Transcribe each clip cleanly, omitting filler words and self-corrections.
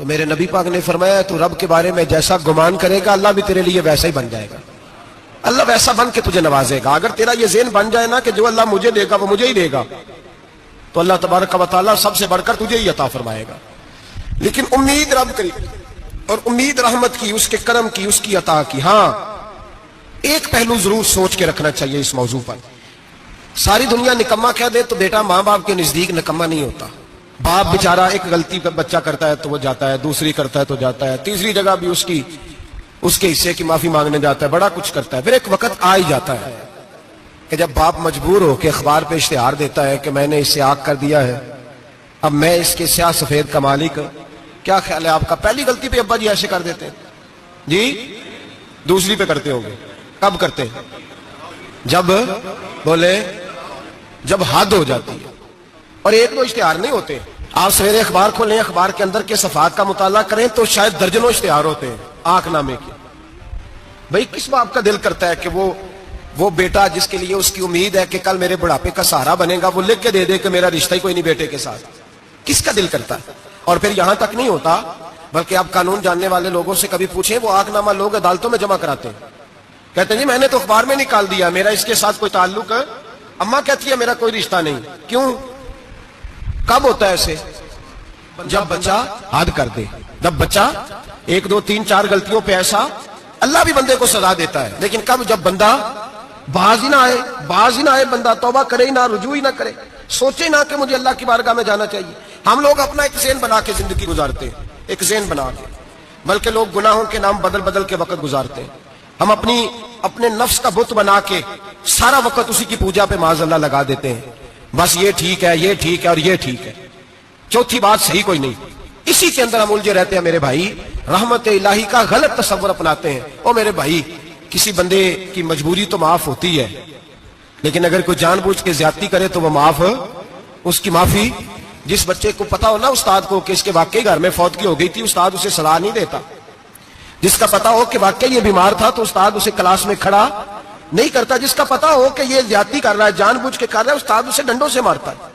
تو میرے نبی پاک نے فرمایا تو رب کے بارے میں جیسا گمان کرے گا اللہ بھی تیرے لیے ویسا ہی بن جائے گا، اللہ ویسا بن کے تجھے نوازے گا۔ اگر تیرا یہ ذہن بن جائے نا کہ جو اللہ مجھے دے گا وہ مجھے ہی دے گا، تو اللہ تبارک و تعالیٰ سب سے بڑھ کر تجھے ہی عطا فرمائے گا۔ لیکن امید رب کی اور امید رحمت کی، اس کے کرم کی، اس کی عطا کی۔ ہاں ایک پہلو ضرور سوچ کے رکھنا چاہیے اس موضوع پر۔ ساری دنیا نکما کہہ دے تو بیٹا ماں باپ کے نزدیک نکما نہیں ہوتا۔ باپ بیچارہ ایک غلطی کا بچہ کرتا ہے تو وہ جاتا ہے، دوسری کرتا ہے تو جاتا ہے، تیسری جگہ بھی اس کے حصے کی معافی مانگنے جاتا ہے، بڑا کچھ کرتا ہے۔ پھر ایک وقت آ ہی جاتا ہے کہ جب باپ مجبور ہو کے اخبار پہ اشتہار دیتا ہے کہ میں نے اسے آگ کر دیا ہے، اب میں اس کے سیاہ سفید کا مالک۔ کیا خیال ہے آپ کا؟ پہلی غلطی پہ ابا جی ایسے کر دیتے ہیں جی، دوسری پہ کرتے ہوں گے؟ کب کرتے ہیں؟ جب حد ہو جاتی ہے۔ اور ایک دو اشتہار نہیں ہوتے، آپ سویرے اخبار کھولیں، اخبار کے اندر کے صفحات کا مطالعہ کریں تو شاید درجنوں اشتہار ہوتے ہیں آنکھ نامے کے۔ بھئی کس باپ کا دل کرتا ہے کہ وہ بیٹا جس کے لیے اس کی امید ہے کہ کل میرے بڑھاپے کا سہارا بنے گا، وہ لکھ کے دے دے کہ میرا رشتہ ہی کوئی نہیں بیٹے کے ساتھ؟ کس کا دل کرتا ہے؟ اور پھر یہاں تک نہیں ہوتا، بلکہ آپ قانون جاننے والے لوگوں سے کبھی پوچھیں، وہ آنکھ نامہ لوگ عدالتوں میں جمع کراتے ہیں، کہتے ہیں جی میں نے تو اخبار میں نکال دیا، میرا اس کے ساتھ کوئی تعلق ہے۔ اماں کہتی ہے میرا کوئی رشتہ نہیں۔ کیوں؟ کب ہوتا ہے ایسے؟ جب بچہ حد کر دے، جب بچہ ایک دو تین چار غلطیوں پہ ایسا، اللہ بھی بندے کو سزا دیتا ہے، لیکن کب؟ جب بندہ باز ہی نہ آئے، بندہ توبہ کرے ہی نہ، رجوع ہی نہ کرے، سوچے نہ کہ مجھے اللہ کی بارگاہ میں جانا چاہیے۔ ہم لوگ اپنا ایک ذہن بنا کے زندگی گزارتے ہیں، ایک ذہن بنا کے، بلکہ لوگ گناہوں کے نام بدل کے وقت گزارتے ہیں۔ ہم اپنے نفس کا بت بنا کے سارا وقت اسی کی پوجا پہ معاذ اللہ لگا دیتے ہیں، بس یہ ٹھیک ہے، یہ ٹھیک ہے اور یہ ٹھیک ہے، چوتھی بات صحیح کوئی نہیں۔ اسی کے اندر ہم الجھے رہتے ہیں میرے بھائی، رحمت الہی کا غلط تصور اپناتے ہیں۔ او میرے بھائی، کسی بندے کی مجبوری تو معاف ہوتی ہے، لیکن اگر کوئی جان بوجھ کے زیادتی کرے تو وہ اس کی معافی، جس بچے کو پتا ہو نا استاد کو کہ اس کے واقعی گھر میں فوتگی ہو گئی تھی، استاد اسے سزا نہیں دیتا۔ جس کا پتا ہو کہ واقعی یہ بیمار تھا تو استاد اسے کلاس میں کھڑا نہیں کرتا۔ جس کا پتا ہو کہ یہ زیادتی کر رہا ہے، جان بوجھ کے کر رہا ہے، استاد اسے ڈنڈوں سے مارتا ہے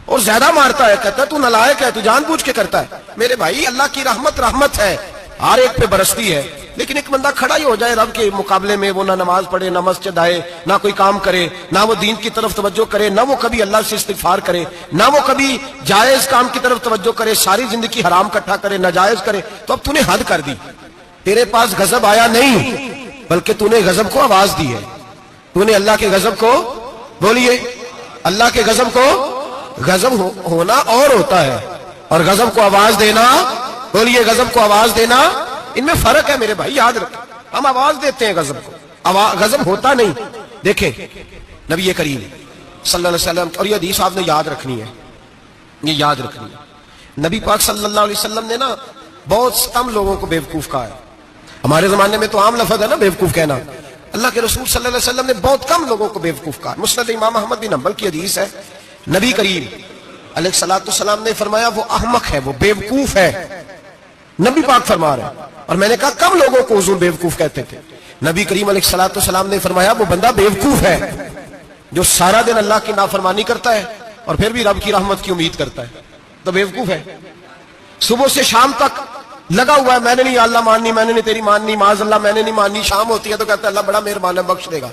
اور زیادہ مارتا ہے، کہتا ہے تو نالائق ہے، تو جان بوجھ کے کرتا ہے۔ میرے بھائی اللہ کی رحمت ہے، ہر ایک پہ برستی ہے، لیکن ایک بندہ کھڑا ہی ہو جائے رب کے مقابلے میں، وہ نہ نماز پڑھے، نہ مسجد آئے، نہ کوئی کام کرے، نہ وہ دین کی طرف توجہ کرے، نہ وہ کبھی اللہ سے استغفار کرے، نہ وہ کبھی جائز کام کی طرف توجہ کرے، ساری زندگی حرام کٹھا کرے، ناجائز کرے، تو اب تو نے حد کر دی۔ تیرے پاس غضب آیا نہیں، بلکہ تو نے غضب کو آواز دی ہے۔ تو نے اللہ کے غضب کو، بولیے، اللہ کے غضب کو، غضب ہونا اور ہوتا ہے اور غضب کو آواز دینا، بولیے، غضب کو آواز دینا، ان میں فرق ہے میرے بھائی، یاد رکھیں۔ ہم آواز دیتے ہیں غضب کو، غضب ہوتا نہیں۔ دیکھیں نبی کریم صلی اللہ علیہ وسلم، اور یہ حدیث آپ نے یاد رکھنی ہے، یہ یاد رکھنی ہے۔ نبی پاک صلی اللہ علیہ وسلم نے نا بہت کم لوگوں کو بیوقوف کہا ہے۔ ہمارے زمانے میں تو عام لفظ ہے نا بیوقوف کہنا، اللہ کے رسول صلی اللہ علیہ وسلم نے بہت کم لوگوں کو بیوقوف کہا۔ مسند امام احمد بن حنبل کی حدیث ہے، نبی کریم علیہ الصلوۃ والسلام نے فرمایا وہ احمق ہے، وہ بیوقوف ہے، نبی پاک فرما رہے ہیں۔ اور میں نے کہا کم لوگوں کو حضور بیوقوف کہتے تھے۔ نبی کریم علیہ الصلوۃ والسلام نے فرمایا وہ بندہ بیوقوف ہے جو سارا دن اللہ کی نافرمانی کرتا ہے اور پھر بھی رب کی رحمت کی امید کرتا ہے، تو بیوقوف ہے۔ صبح سے شام تک لگا ہوا ہے، میں نے نہیں اللہ ماننی، میں نے نہیں تیری ماننی، معاذ اللہ میں نے نہیں ماننی، شام ہوتی ہے تو کہتا ہے اللہ بڑا مہربان ہے بخش دے گا،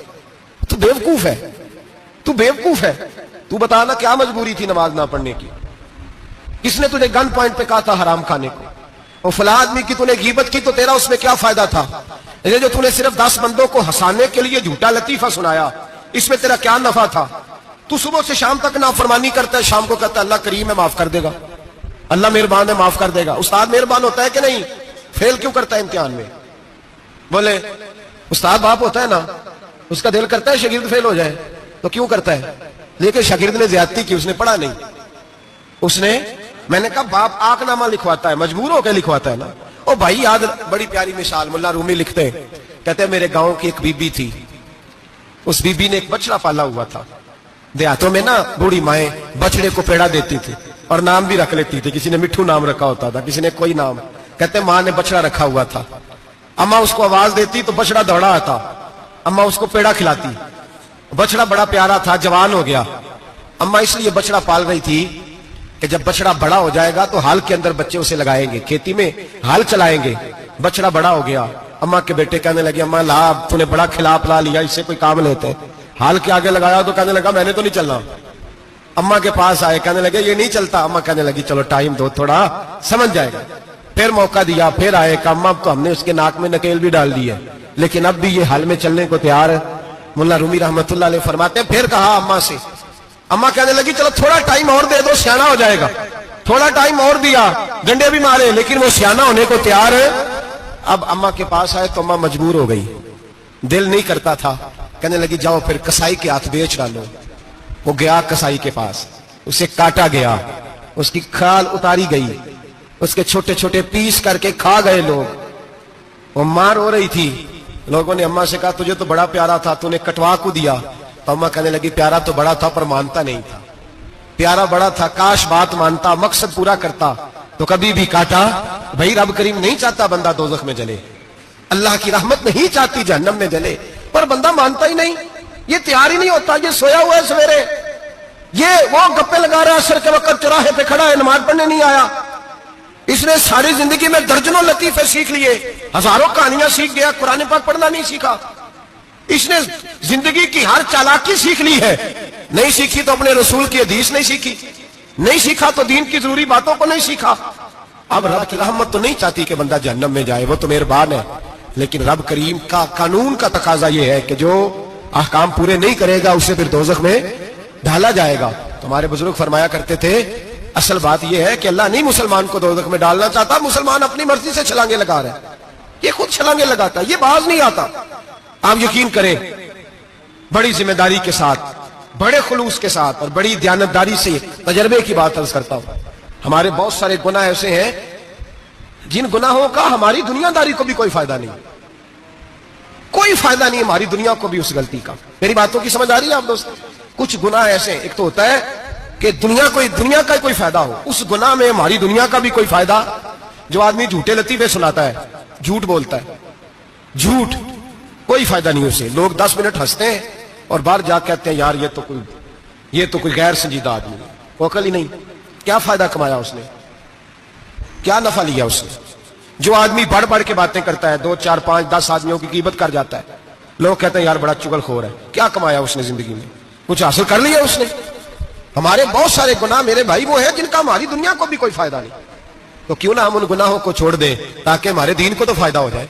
تو بیوقوف ہے، تو بیوقوف ہے۔ تو بتانا کیا مجبوری تھی نماز نہ پڑھنے کی؟ کس نے تجھے گن پوائنٹ پہ کہا تھا حرام کھانے کو؟ اور فلاں آدمی کی تو نے غیبت کی تو تیرا اس میں کیا فائدہ تھا؟ یہ جو تو نے صرف 10 بندوں کو ہنسانے کے لیے جھوٹا لطیفہ سنایا، اس میں تیرا کیا نفع تھا؟ تو صبح سے شام تک نافرمانی کرتا ہے، شام کو کہتا ہے اللہ کریم ہے معاف کر دے گا، اللہ مہربان ہے معاف کر دے گا۔ استاد مہربان ہوتا ہے کہ نہیں؟ فیل کیوں کرتا ہے امتحان میں؟ بولے استاد باپ ہوتا ہے نا، اس کا دل کرتا ہے شاگرد فیل ہو جائے، تو کیوں کرتا ہے؟ لیکن شاگرد نے زیادتی کی، اس نے پڑھا نہیں، اس نے، میں نے کہا باپ آنکھ نامہ لکھواتا ہے، مجبور ہو کے لکھواتا ہے نا۔ او بھائی یاد، بڑی پیاری مثال ملا رومی لکھتے ہیں، کہتے ہیں میرے گاؤں کی ایک بی بی تھی، اس بی بی نے ایک بچڑا پالا ہوا تھا۔ دیہاتوں میں نا بوڑھی مائیں بچڑے کو پیڑا دیتی تھی اور نام بھی رکھ لیتی تھی، کسی نے مٹھو نام رکھا ہوتا تھا، کسی نے کوئی نام۔ کہتے ہیں ماں نے بچڑا رکھا ہوا تھا، اماں اس کو آواز دیتی تو بچڑا دوڑا آتا، اماں اس کو پیڑا کھلاتی، بچڑا بڑا پیارا تھا، جوان ہو گیا۔ اماں اس لیے بچڑا پال رہی تھی کہ جب بچڑا بڑا ہو جائے گا تو ہال کے اندر بچے اسے لگائیں گے, کھیتی میں ہال چلائیں گے. بچڑا بڑا ہو گیا, اماں کے بیٹے کہنے لگے اماں لا تو نے بڑا کھلا پلا لیا, اس سے کوئی کام لیتے ہیں. ہال کے آگے لگایا تو کہنے لگا میں نے تو نہیں چلنا. اماں کے پاس آئے, کہنے لگے یہ نہیں چلتا. اماں کہنے لگی چلو ٹائم دو تھوڑا سمجھ جائے گا. پھر موقع دیا, پھر آئے کہ اماں اب تو ہم نے اس کے ناک میں نکیل بھی ڈال دی ہے لیکن اب بھی یہ حال میں چلنے کو تیار ہے. مولا رومی رحمت اللہ علیہ فرماتے ہیں پھر کہا اماں سے, اماں کہنے لگی چلو تھوڑا ٹائم اور دے دو سیانا ہو جائے گا. تھوڑا ٹائم اور دیا, ڈنڈے بھی مارے لیکن وہ سیانا ہونے کو تیار ہے. اب اماں کے پاس آئے تو اماں مجبور ہو گئی, دل نہیں کرتا تھا. کہنے لگی جاؤ پھر کسائی کے ہاتھ بیچ ڈالو. وہ گیا کسائی کے پاس, اسے کاٹا گیا, اس کی کھال اتاری گئی, اس کے چھوٹے چھوٹے پیس کر کے کھا گئے لوگ. وہ مار ہو رہی تھی, لوگوں نے اماں سے کہا تجھے تو بڑا پیارا تھا, تو نے کٹوا کو دیا. تو اماں کہنے لگی پیارا تو بڑا تھا پر مانتا نہیں تھا. پیارا بڑا تھا, کاش بات مانتا, مقصد پورا کرتا تو کبھی بھی کاٹا. بھائی رب کریم نہیں چاہتا بندہ دوزخ میں جلے, اللہ کی رحمت نہیں چاہتی جہنم میں جلے, پر بندہ مانتا ہی نہیں, یہ تیار ہی نہیں ہوتا. یہ سویا ہوا ہے سویرے, یہ وہ گپے لگا رہا ہے عصر کے وقت چوراہے پہ کھڑا ہے, نماز پڑھنے نہیں آیا. اس نے ساری زندگی میں درجنوں لطیفے سیکھ لیے, ہزاروں کہانیاں سیکھ گیا, قرآن پاک پڑھنا نہیں سیکھا. اس نے زندگی کی ہر چالاکی سیکھ لی ہے, نہیں سیکھی تو اپنے رسول کی حدیث نہیں سیکھی, نہیں سیکھا تو دین کی ضروری باتوں کو نہیں سیکھا. اب رب کی رحمت تو نہیں چاہتی کہ بندہ جہنم میں جائے, وہ تو مہربان ہے, لیکن رب کریم کا قانون کا تقاضا یہ ہے کہ جو احکام پورے نہیں کرے گا اسے پھر دوزخ میں ڈالا جائے گا. تمہارے بزرگ فرمایا کرتے تھے اصل بات یہ ہے کہ اللہ نہیں مسلمان کو دوزخ میں ڈالنا چاہتا, مسلمان اپنی مرضی سے چھلانگے لگا رہا ہے, یہ خود چھلانگے لگاتا ہے, یہ باز نہیں آتا. آپ یقین کریں بڑی ذمہ داری کے ساتھ, بڑے خلوص کے ساتھ اور بڑی دیانتداری سے تجربے کی بات عرض کرتا ہوں. ہمارے بہت سارے گناہ ایسے ہیں جن گناہوں کا ہماری دنیا داری کو بھی کوئی فائدہ نہیں, کوئی فائدہ نہیں ہماری دنیا کو بھی اس غلطی کا. میری باتوں کی سمجھ آ رہی ہے آپ دوست؟ کچھ گناہ ایسے ہیں, ایک تو ہوتا ہے کہ دنیا کا کوئی فائدہ ہو, اس گناہ میں ہماری دنیا کا بھی کوئی فائدہ. جو آدمی جھوٹے لطیفے سناتا ہے, جھوٹ بولتا ہے, جھوٹ کوئی فائدہ نہیں اسے, لوگ 10 منٹ ہنستے ہیں اور باہر جا کہتے ہیں یار یہ تو کوئی غیر سنجیدہ آدمی ہے, وہ عقل ہی نہیں. کیا فائدہ کمایا اس نے, کیا نفع لیا اس نے؟ جو آدمی بڑھ بڑھ کے باتیں کرتا ہے, 2 4 5 10 آدمیوں کی غیبت کر جاتا ہے, لوگ کہتے ہیں یار بڑا چغل خور ہے. کیا کمایا اس نے زندگی میں؟ کچھ حاصل کر لیا اس نے؟ ہمارے بہت سارے گناہ میرے بھائی وہ ہیں جن کا ہماری دنیا کو بھی کوئی فائدہ نہیں. تو کیوں نہ ہم ان گناہوں کو چھوڑ دیں تاکہ ہمارے دین کو تو فائدہ ہو جائے,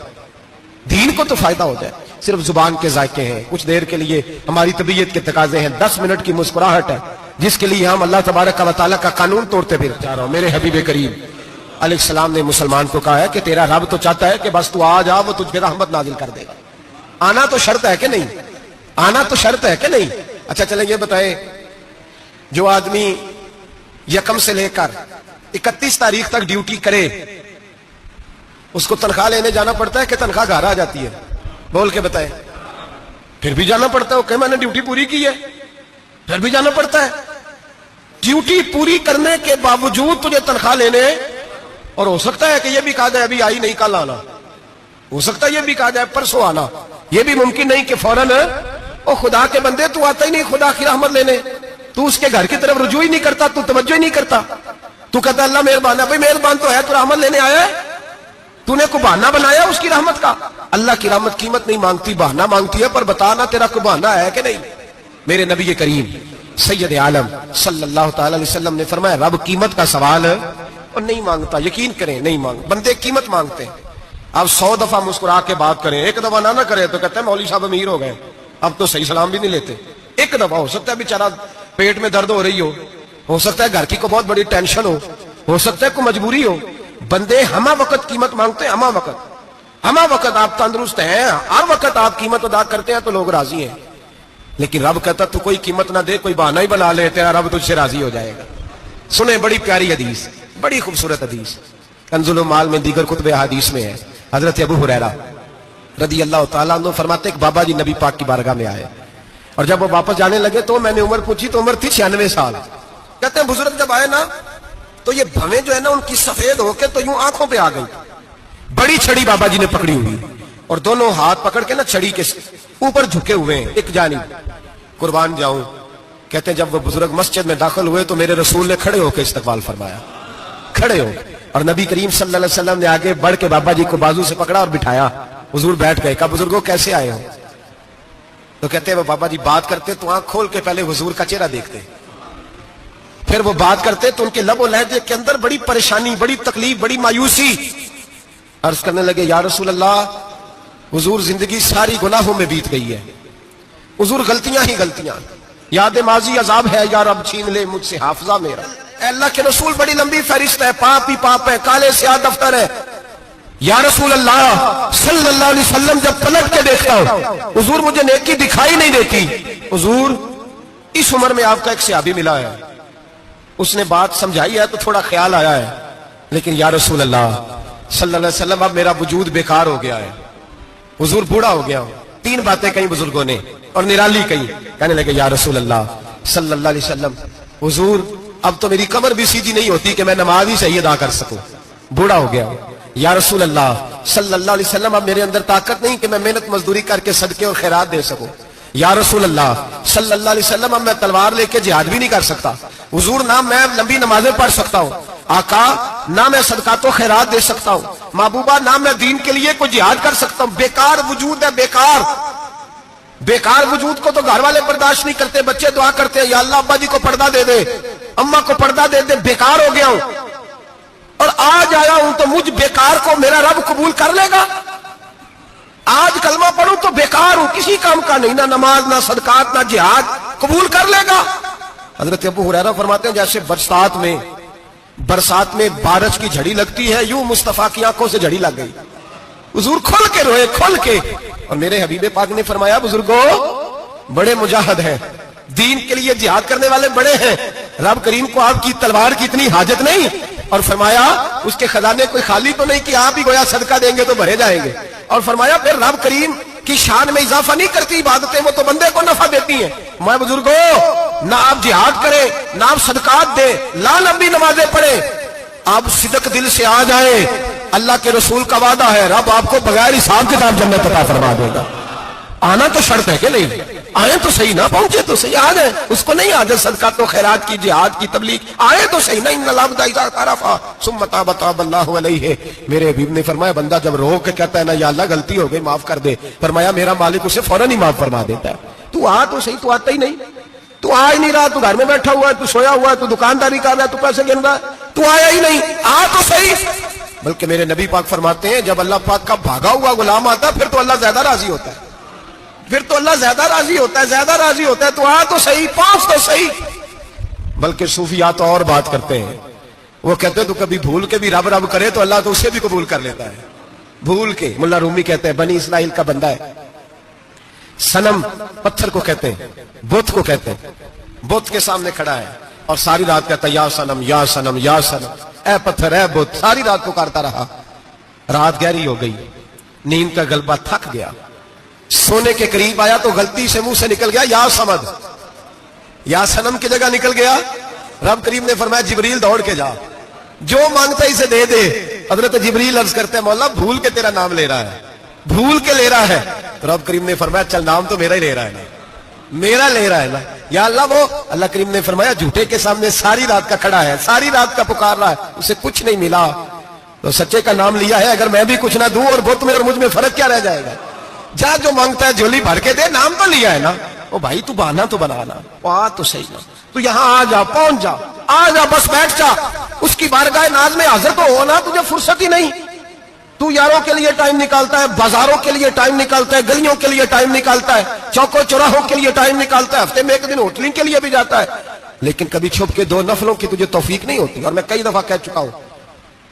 دین کو تو فائدہ ہو جائے. صرف زبان کے ذائقے ہیں, کچھ دیر کے لیے ہماری طبیعت کے تقاضے ہیں, 10 منٹ کی مسکراہٹ ہے جس کے لیے ہم اللہ تبارک و تعالیٰ کا قانون توڑتے پھر جا رہا ہوں. میرے حبیب کریم علیہ السلام نے مسلمان کو کہا ہے کہ تیرا رب تو چاہتا ہے کہ بس تو آ جا, وہ تجھ پہ رحمت نازل کر دے گا. آنا تو شرط ہے کہ نہیں, آنا تو شرط ہے کہ نہیں. اچھا چلیں یہ بتائیں, جو آدمی 1 سے لے کر 31 تاریخ تک ڈیوٹی کرے اس کو تنخواہ لینے جانا پڑتا ہے کہ تنخواہ گھر آ جاتی ہے؟ بول کے بتائیں. پھر بھی جانا پڑتا ہے, کہ میں نے ڈیوٹی پوری کی ہے, پھر بھی جانا پڑتا ہے. ڈیوٹی پوری کرنے کے باوجود تجھے تنخواہ لینے, اور ہو سکتا ہے کہ یہ بھی کہا جائے ابھی آئی نہیں کل آنا, ہو سکتا ہے یہ بھی کہا جائے پرسوں آنا. یہ بھی ممکن نہیں کہ فوراً او خدا کے بندے تو آتا ہی نہیں خدا کی رحمت لینے, تو اس کے گھر کی طرف رجوع ہی نہیں کرتا, تو توجہ ہی نہیں کرتا, تو کہتا اللہ مہربان ہے. بھائی مہربان تو ہے, تو رحمت لینے آیا ہے, تو نے کوئی بہانہ بنایا اس کی رحمت کا؟ اللہ کی رحمت قیمت نہیں مانگتی, بہانہ مانگتی ہے. پر بتانا تیرا کوئی بہانہ ہے کہ نہیں؟ میرے نبی کریم سید عالم صلی اللہ تعالی علیہ وسلم نے فرمایا رب قیمت کا سوال اور نہیں مانگتا. یقین کریں نہیں مانگ, بندے قیمت مانگتے ہیں. آپ 100 دفعہ مسکرا کے بات کریں, ایک دفعہ نہ کرے تو کہتے ہیں مولوی صاحب امیر ہو گئے, اب تو صحیح سلام بھی نہیں لیتے. ایک دفعہ ہو سکتا ہے بیچارہ پیٹ میں درد ہو رہی ہو سکتا ہے گھر کی کو بہت بڑی ٹینشن ہو سکتا ہے کوئی مجبوری ہو. بندے ہمہ وقت قیمت مانگتے ہیں, ہمہ وقت آپ تندرست ہیں, ہر وقت آپ قیمت ادا کرتے ہیں تو لوگ راضی ہیں. لیکن رب کہتا تو کوئی قیمت نہ دے, کوئی بہانہ ہی بنا لے, تیرا رب تجھ سے راضی ہو جائے گا. سنیں بڑی پیاری حدیث, بڑی خوبصورت حدیث, کنز المال میں دیگر کتب احادیث میں ہے. حضرت ابو ہریرہ رضی اللہ تعالیٰ عنہ فرماتے ایک بابا جی نبی پاک کی بارگاہ میں آئے, اور جب وہ واپس جانے لگے تو میں نے عمر پوچھی تو عمر تھی 96 سال. کہتے ہیں بزرگ جب آئے نا تو یہ بھویں جو ہے نا ان کی سفید ہو کے تو یوں آنکھوں پہ آ گئی. بڑی چھڑی بابا جی نے پکڑی ہوئی اور دونوں ہاتھ پکڑ کے نا چھڑی کے اوپر جھکے ہوئے ہیں ایک جانب. قربان جاؤں کہتے ہیں جب وہ بزرگ مسجد میں داخل ہوئے تو میرے رسول نے کھڑے ہو کے استقبال فرمایا، کھڑے ہو، اور نبی کریم صلی اللہ علیہ وسلم نے آگے بڑھ کے بابا جی کو بازو سے پکڑا اور بٹھایا. حضور بیٹھ گئے. کہا بزرگوں کیسے آئے ہو؟ تو کہتے ہیں وہ بابا جی بات کرتے تو آنکھ کھول کے پہلے حضور کا چہرہ دیکھتے، پھر وہ بات کرتے تو ان کے لب و لہجے کے اندر بڑی پریشانی، بڑی تکلیف، بڑی مایوسی. عرض کرنے لگے یا رسول اللہ، حضور زندگی ساری گناہوں میں بیت گئی ہے، حضور غلطیاں ہی غلطیاں، یاد ماضی عذاب ہے، یا رب چھین لے مجھ سے حافظہ میرا. اے اللہ کے رسول بڑی لمبی فہرست ہے، پاپ ہی پاپ ہے، کالے سیاہ دفتر ہے. یا رسول اللہ صلی اللہ علیہ وسلم جب پلٹ کے دیکھتا ہوں حضور مجھے نیکی دکھائی نہیں دیتی. حضور اس عمر میں آپ کا ایک صحابی ملا ہے، اس نے بات سمجھائی ہے تو تھوڑا خیال آیا ہے، لیکن یا رسول اللہ صلی اللہ علیہ وسلم اب میرا وجود بیکار ہو گیا ہے، حضور بوڑھا ہو گیا ہوں. 3 باتیں کہیں بزرگوں نے اور نرالی کہیں. کہنے لگے یا رسول اللہ صلی اللہ علیہ وسلم، حضور اب تو میری کمر بھی سیدھی نہیں ہوتی کہ میں نماز ہی صحیح ادا کر سکوں، بوڑھا ہو گیا ہوں. یا رسول اللہ صلی اللہ علیہ وسلم اب میرے اندر طاقت نہیں کہ میں محنت مزدوری کر کے صدقے اور خیرات دے سکوں. یا رسول اللہ صلی اللہ علیہ وسلم اب میں تلوار لے کے جہاد بھی نہیں کر سکتا. حضور نہ میں لمبی نمازیں پڑھ سکتا ہوں، آقا نہ میں صدقات و خیرات دے سکتا ہوں، محبوبہ نہ میں دین کے لیے کوئی جہاد کر سکتا ہوں. بیکار وجود ہے، بیکار. بیکار وجود کو تو گھر والے برداشت نہیں کرتے، بچے دعا کرتے ہیں یا اللہ ابا جی کو پردہ دے دے، اماں کو پردہ دے دے. بیکار ہو گیا ہوں اور آج آیا ہوں تو مجھ بیکار کو میرا رب قبول کر لے گا. آج کلمہ پڑھوں تو بیکار ہوں، کسی کام کا نہیں، نہ نماز نہ صدقات نہ جہاد، قبول کر لے گا. حضرت ابو ہریرہ فرماتے ہیں جیسے برسات میں بارش کی جھڑی لگتی ہے، یوں مصطفیٰ کی آنکھوں سے جھڑی لگ گئی. حضور کھل کے روئے، کھل کے. اور میرے حبیب پاک نے فرمایا بزرگوں بڑے مجاہد ہیں، دین کے لیے جہاد کرنے والے بڑے ہیں، رب کریم کو آپ کی تلوار کی اتنی حاجت نہیں. اور فرمایا اس کے خزانے کوئی خالی تو نہیں کہ آپ ہی گویا صدقہ دیں گے تو بھرے جائیں گے. اور فرمایا پھر رب کریم کی شان میں اضافہ نہیں کرتی عبادتیں، وہ تو بندے کو نفع دیتی ہیں. میں بزرگوں نہ آپ جہاد کریں، نہ آپ صدقات دیں، لا لمبی نمازیں پڑھیں، آپ صدق دل سے آ جائیں. اللہ کے رسول کا وعدہ ہے رب آپ کو بغیر حساب کتاب جنت عطا فرما دے گا. آنا تو شرط ہے کہ نہیں؟ آئے تو صحیح، نہ پہنچے تو صحیح، آ جائیں. اس کو نہیں آ جائے صدقات و خیرات کی، جہاد کی، تبلیغ، آئے تو صحیح. نہیں ثم تاب اللہ علیہ. میرے حبیب نے فرمایا بندہ جب رو کے کہتا ہے نا یا اللہ غلطی ہو گئی معاف کر دے، فرمایا میرا مالک اسے فوراً ہی معاف فرما دیتا ہے. تو آ تو صحیح، تو آتا ہی نہیں، تو آ ہی نہیں رہا، تو گھر میں بیٹھا ہوا ہے، تو سویا ہوا ہے، تو دکانداری کر رہا ہے، تو پیسے گن رہا ہے، تو آیا ہی نہیں. آ تو صحیح. بلکہ میرے نبی پاک فرماتے ہیں جب اللہ پاک کا بھاگا ہوا غلام آتا ہے پھر تو اللہ زیادہ راضی ہوتا ہے، پھر تو اللہ زیادہ راضی ہوتا ہے، زیادہ راضی ہوتا ہے. تو آ تو صحیح، پہنچ تو صحیح. بلکہ صوفیاء تو اور بات کرتے ہیں، وہ کہتے ہیں تو کبھی بھول کے بھی رب رب کرے تو اللہ تو اسے بھی قبول کر لیتا ہے. بھول کے. ملا رومی کہتے ہیں بنی اسرائیل کا بندہ ہے، صنم پتھر کو کہتے ہیں، بت کو کہتے ہیں، بت کے سامنے کھڑا ہے اور ساری رات کہتا ہے یا صنم یا صنم یا صنم، اے پتھر اے بت. ساری رات پکارتا رہا. رات گہری ہو گئی، نیند کا غلبہ تھک گیا، سونے کے قریب آیا تو غلطی سے منہ سے نکل گیا یا صمد. یا صنم کی جگہ نکل گیا. رب کریم نے فرمایا جبریل دوڑ کے جا، جو مانگتا اسے دے دے. حضرت جبریل عرض کرتے ہیں مولا بھول کے تیرا نام لے رہا ہے، بھول کے لے رہا ہے. تو رب کریم نے فرمایا چل نام تو میرا ہی لے رہا ہے نا، میرا لے رہا ہے نا. یا اللہ وہ اللہ کریم نے فرمایا جھوٹے کے سامنے ساری رات کا کھڑا ہے، ساری رات کا پکار رہا ہے، اسے کچھ نہیں ملا تو سچے کا نام لیا ہے. اگر میں بھی کچھ نہ دوں اور بت میں اور مجھ میں فرق کیا رہ جائے گا؟ جا جو مانگتا ہے جھولی بھر کے دے، نام تو لیا ہے نا. او بھائی تو بہانا تو بنانا، آ تو صحیح نا، تو یہاں آ جا، پہنچ جا، آ جا، بس بیٹھ جا. اس کی بارگاہ ناز میں حاضر تو ہونا، تجھے فرصت ہی نہیں. تو یاروں کے لیے ٹائم نکالتا ہے، بازاروں کے لیے ٹائم نکالتا ہے، گلیوں کے لیے ٹائم نکالتا ہے، چوکوں چوراہوں کے لیے ٹائم نکالتا ہے، ہفتے میں ایک دن ہوٹلنگ کے لیے بھی جاتا ہے. لیکن کبھی چھپ کے 2 نفلوں کی تجھے توفیق نہیں ہوتی. اور میں کئی دفعہ کہہ چکا ہوں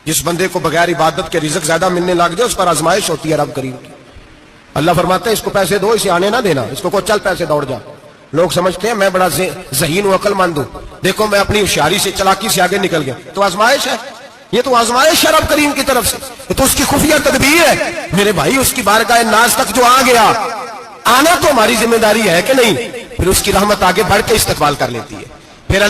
جس بندے کو بغیر عبادت کے رزق زیادہ ملنے لگ جائے اس پر آزمائش ہوتی ہے رب کریم کی. اللہ فرماتا ہے اس کو پیسے دو، اسے آنے نہ دینا، اس کو چل پیسے دوڑ جا. لوگ سمجھتے ہیں میں بڑا ذہین و عقل مند ہوں، دیکھو میں اپنی ہوشیاری سے چلاکی سے آگے نکل گیا. تو آزمائش ہے، یہ تو آزمائش ہے رب کریم کی طرف سے، یہ تو اس کی خفیہ تدبیر ہے. میرے بھائی اس کی بارگاہ ناز تک جو آ گیا، آنا تو ہماری ذمہ داری ہے کہ نہیں؟ پھر اس کی رحمت آگے بڑھ کے استقبال کر لیتی ہے. پھر